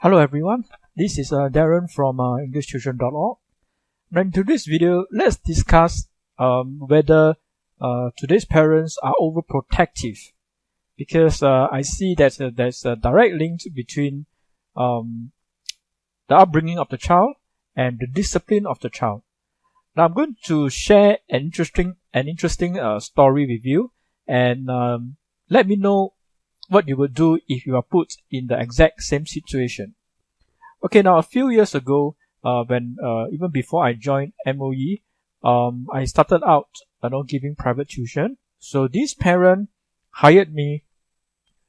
Hello everyone, this is Darren from EnglishTuition.org. Now in today's video, let's discuss whether today's parents are overprotective, because I see that there's a direct link between the upbringing of the child and the discipline of the child. Now I'm going to share an interesting story with you, and let me know what you would do if you are put in the exact same situation. Okay, now a few years ago, when even before I joined MOE, I started out, giving private tuition. So this parent hired me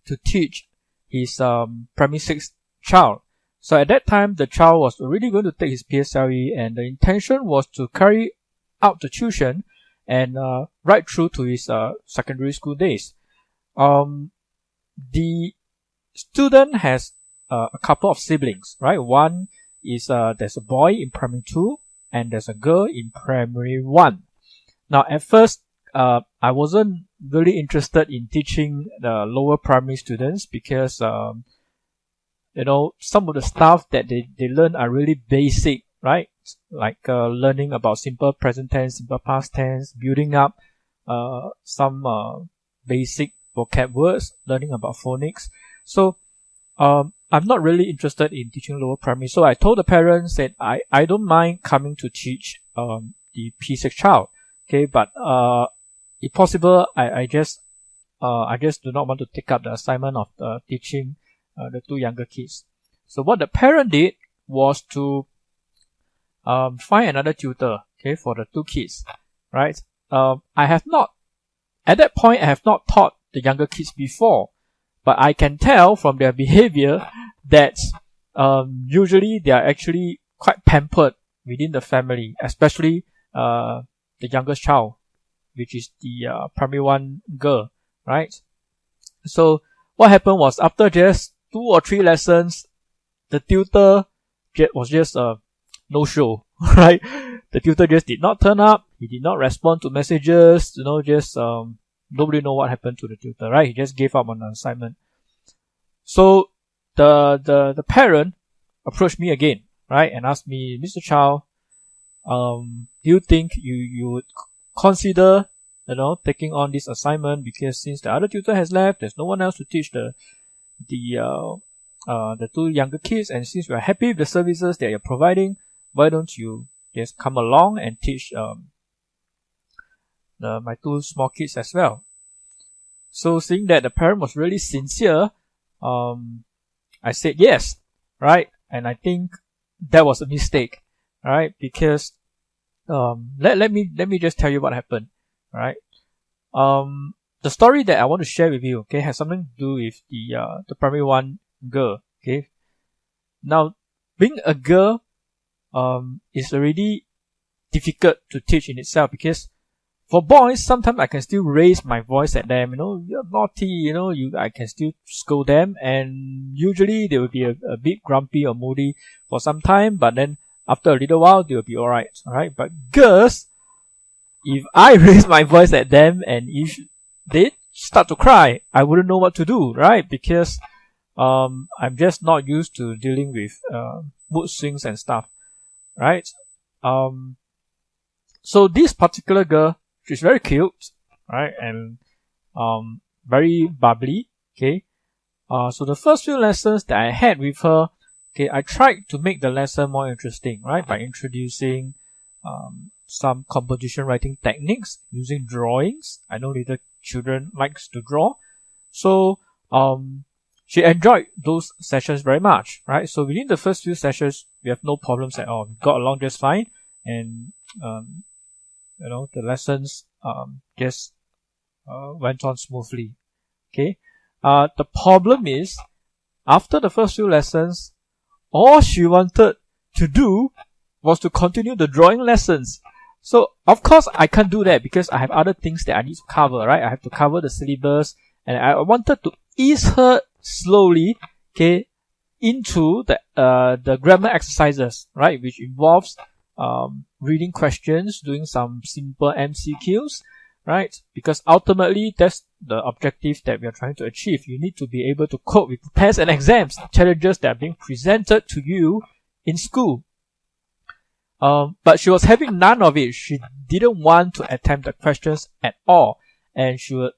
to teach his primary 6 child. So at that time, the child was already going to take his PSLE, and the intention was to carry out the tuition and right through to his secondary school days. The student has a couple of siblings, right? One is there's a boy in primary 2 and there's a girl in primary 1. Now at first I wasn't really interested in teaching the lower primary students because some of the stuff that they learn are really basic, right? Like learning about simple present tense, simple past tense, building up some basic vocab words, learning about phonics. So I'm not really interested in teaching lower primary. So I told the parents that I don't mind coming to teach the P6 child. Okay, but if possible, I just do not want to take up the assignment of teaching the 2 younger kids. So what the parent did was to find another tutor, okay, for the 2 kids, right? At that point, I have not taught the younger kids before, but I can tell from their behavior that usually they are actually quite pampered within the family, especially the youngest child, which is the primary 1 girl, right? So what happened was, after just 2 or 3 lessons, the tutor was just no show, right? The tutor just did not turn up. He did not respond to messages, nobody know what happened to the tutor, right? He just gave up on the assignment. So the parent approached me again, right, and asked me, Mr. Chow, do you think you would consider, taking on this assignment, because since the other tutor has left, there's no one else to teach the 2 younger kids, and since we are happy with the services that you're providing, why don't you just come along and teach my 2 small kids as well? So seeing that the parent was really sincere, I said yes, right? And I think that was a mistake, right? Because let me just tell you what happened, right? The story that I want to share with you, okay, has something to do with the primary 1 girl, okay? Now, being a girl is already difficult to teach in itself, because for boys, sometimes I can still raise my voice at them, you're naughty, I can still scold them, and usually they will be a bit grumpy or moody for some time, but then after a little while, they will be alright, But girls, if I raise my voice at them and if they start to cry, I wouldn't know what to do, right? Because I'm just not used to dealing with mood swings and stuff, right? So this particular girl, she's very cute, right? And very bubbly, okay? So the first few lessons that I had with her, okay, I tried to make the lesson more interesting, right? By introducing some composition writing techniques using drawings. I know little children likes to draw. So she enjoyed those sessions very much, right? So within the first few sessions, we have no problems at all. We got along just fine, and the lessons just went on smoothly. Okay. The problem is, after the first few lessons, all she wanted to do was to continue the drawing lessons. So of course I can't do that, because I have other things that I need to cover, right? I have to cover the syllabus, and I wanted to ease her slowly, okay, into the grammar exercises, right, which involves reading questions, doing some simple MCQs, right? Because ultimately, that's the objective that we are trying to achieve. You need to be able to cope with tests and exams, challenges that are being presented to you in school. But she was having none of it. She didn't want to attempt the questions at all. And she would,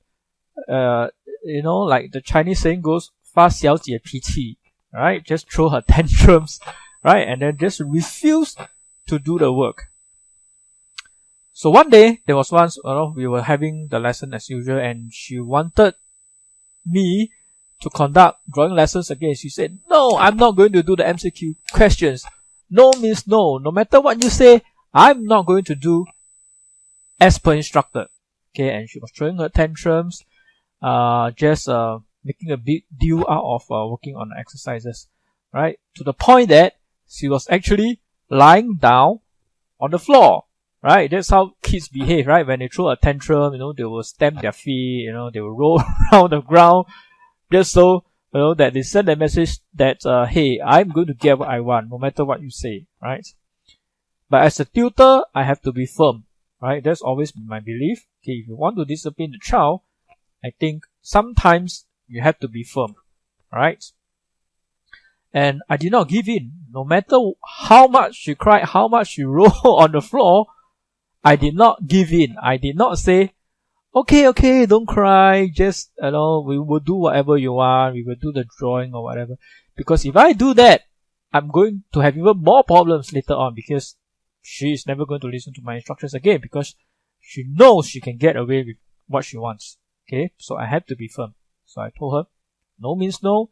like the Chinese saying goes, 发小姐脾气, right? Just throw her tantrums, right? And then just refuse to do the work. So one day, there was once, we were having the lesson as usual, and she wanted me to conduct drawing lessons again. She said, no, I'm not going to do the MCQ questions. No means no. No matter what you say, I'm not going to do as per instructed. Okay, and she was throwing her tantrums, just making a big deal out of working on the exercises, right? To the point that she was actually lying down on the floor, right? That's how kids behave, right? When they throw a tantrum, they will stamp their feet, they will roll around the ground, just so that they send a message that, hey, I'm going to get what I want, no matter what you say, right? But as a tutor, I have to be firm, right? That's always been my belief. Okay, if you want to discipline the child, I think sometimes you have to be firm, right? And I did not give in. No matter how much she cried, how much she rolled on the floor, I did not give in. I did not say, okay, don't cry, just, we will do whatever you want, we will do the drawing or whatever. Because if I do that, I'm going to have even more problems later on, because she is never going to listen to my instructions again, because she knows she can get away with what she wants. Okay, so I had to be firm. So I told her, no means no.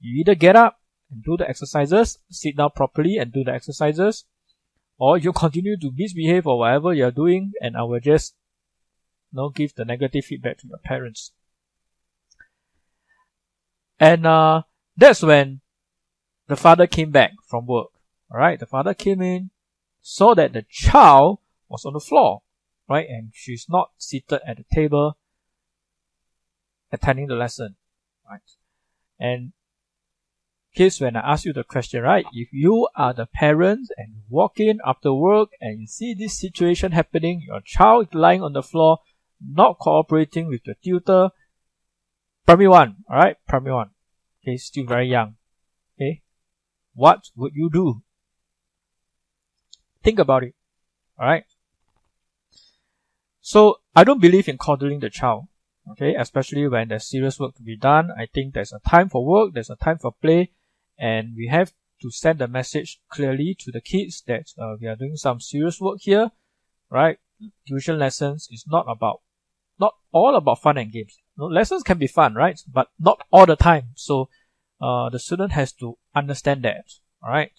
You either get up and do the exercises, sit down properly and do the exercises, or you continue to misbehave or whatever you're doing, and I will just give the negative feedback to your parents. And that's when the father came back from work. Alright, the father came in, saw that the child was on the floor, right, and she's not seated at the table attending the lesson, right? And kids, when I ask you the question, right, if you are the parents and you walk in after work and you see this situation happening, your child is lying on the floor, not cooperating with the tutor, primary 1, alright, primary 1, okay, still very young, okay, what would you do? Think about it, alright? So, I don't believe in coddling the child, okay, especially when there's serious work to be done. I think there's a time for work, there's a time for play, and we have to send a message clearly to the kids that we are doing some serious work here, right? Tuition lessons is not all about fun and games. Lessons can be fun, right? But not all the time. So the student has to understand that, alright?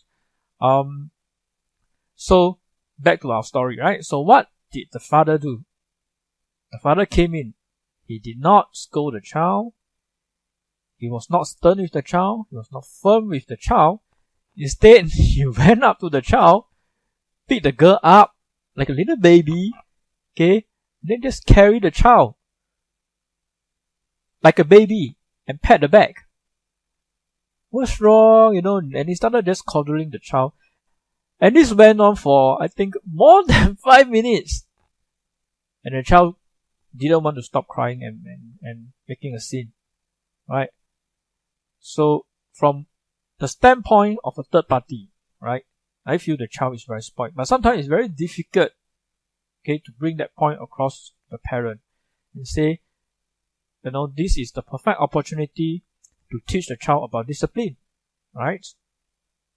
So back to our story, right? So what did the father do? The father came in. He did not scold the child. He was not stern with the child. He was not firm with the child. Instead, he went up to the child, picked the girl up like a little baby, okay, then just carry the child like a baby and pat the back. What's wrong? And he started just coddling the child. And this went on for, I think, more than 5 minutes. And the child didn't want to stop crying and making a scene, right? So, from the standpoint of a third party, right, I feel the child is very spoiled. But sometimes it's very difficult, okay, to bring that point across the parent and say, this is the perfect opportunity to teach the child about discipline, right?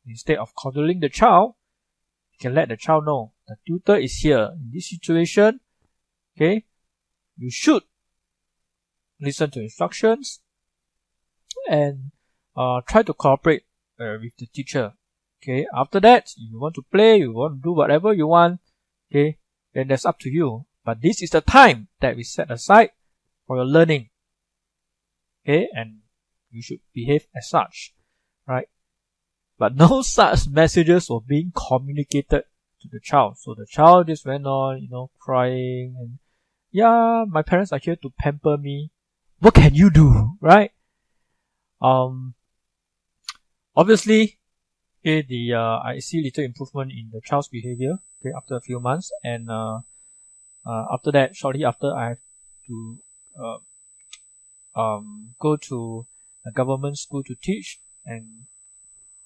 Instead of coddling the child, you can let the child know the tutor is here in this situation, okay? You should listen to instructions and try to cooperate with the teacher. Okay, after that, if you want to play, you want to do whatever you want, okay, then that's up to you. But this is the time that we set aside for your learning. Okay, and you should behave as such, right? But no such messages were being communicated to the child. So the child just went on, crying and, yeah, my parents are here to pamper me. What can you do, right? Obviously, okay, I see little improvement in the child's behavior, okay, after a few months, and After that, shortly after, I have to go to a government school to teach, and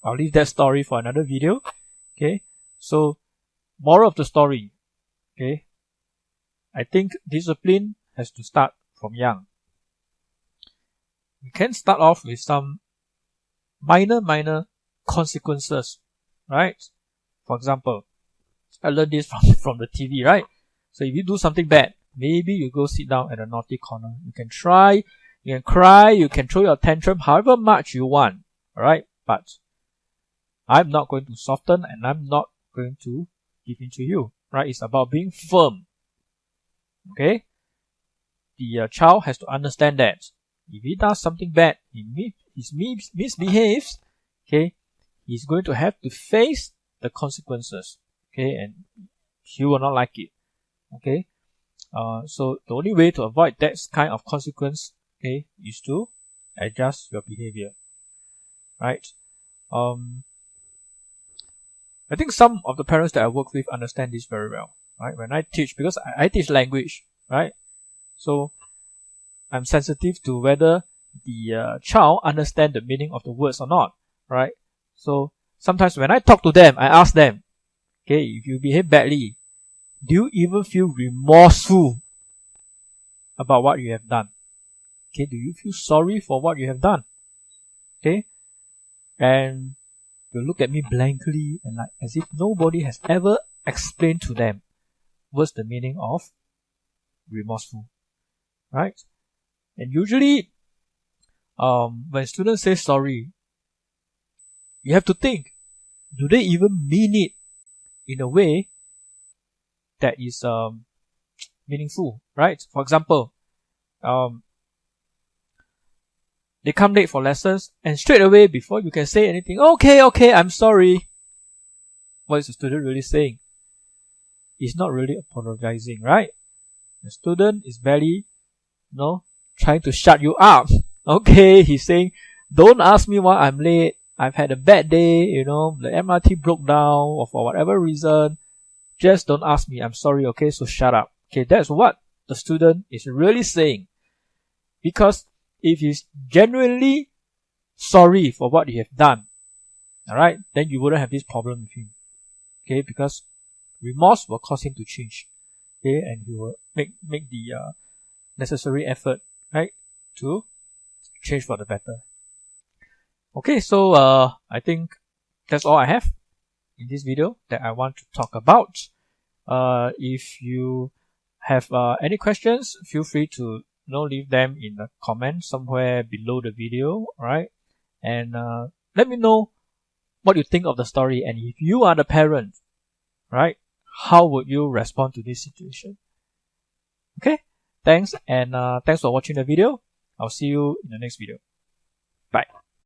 I'll leave that story for another video. Okay, so moral of the story. Okay, I think discipline has to start from young. You can start off with some minor consequences, right? For example, I learned this from the TV, right? So if you do something bad, maybe you go sit down at a naughty corner. You can try, you can cry, you can throw your tantrum however much you want, alright? But I'm not going to soften, and I'm not going to give in to you, right? It's about being firm, okay? The child has to understand that if he does something bad, he misbehaves, okay, he's going to have to face the consequences, okay, and he will not like it, okay. So the only way to avoid that kind of consequence, okay, is to adjust your behavior, right? I think some of the parents that I work with understand this very well, right? When I teach, because I teach language, right? So I'm sensitive to whether the child understand the meaning of the words or not, right? So sometimes when I talk to them, I ask them, okay, if you behave badly, do you even feel remorseful about what you have done? Okay, do you feel sorry for what you have done? Okay, and they look at me blankly and like as if nobody has ever explained to them what's the meaning of remorseful, right? And usually, when students say sorry, you have to think, do they even mean it in a way that is meaningful, right? For example, they come late for lessons, and straight away, before you can say anything, okay, I'm sorry. What is the student really saying? He's not really apologizing, right? The student is barely, trying to shut you up. Okay, he's saying, don't ask me why I'm late. I've had a bad day, the MRT broke down, or for whatever reason. Just don't ask me. I'm sorry, okay? So shut up. Okay, that's what the student is really saying. Because if he's genuinely sorry for what you have done, alright, then you wouldn't have this problem with him. Okay, because remorse will cause him to change. Okay, and he will make the necessary effort, right, to change for the better. Okay, so I think that's all I have in this video that I want to talk about. If you have any questions, feel free to leave them in the comments somewhere below the video, right? And let me know what you think of the story, and if you are the parent, right, how would you respond to this situation? Okay, thanks, and thanks for watching the video. I'll see you in the next video. Bye.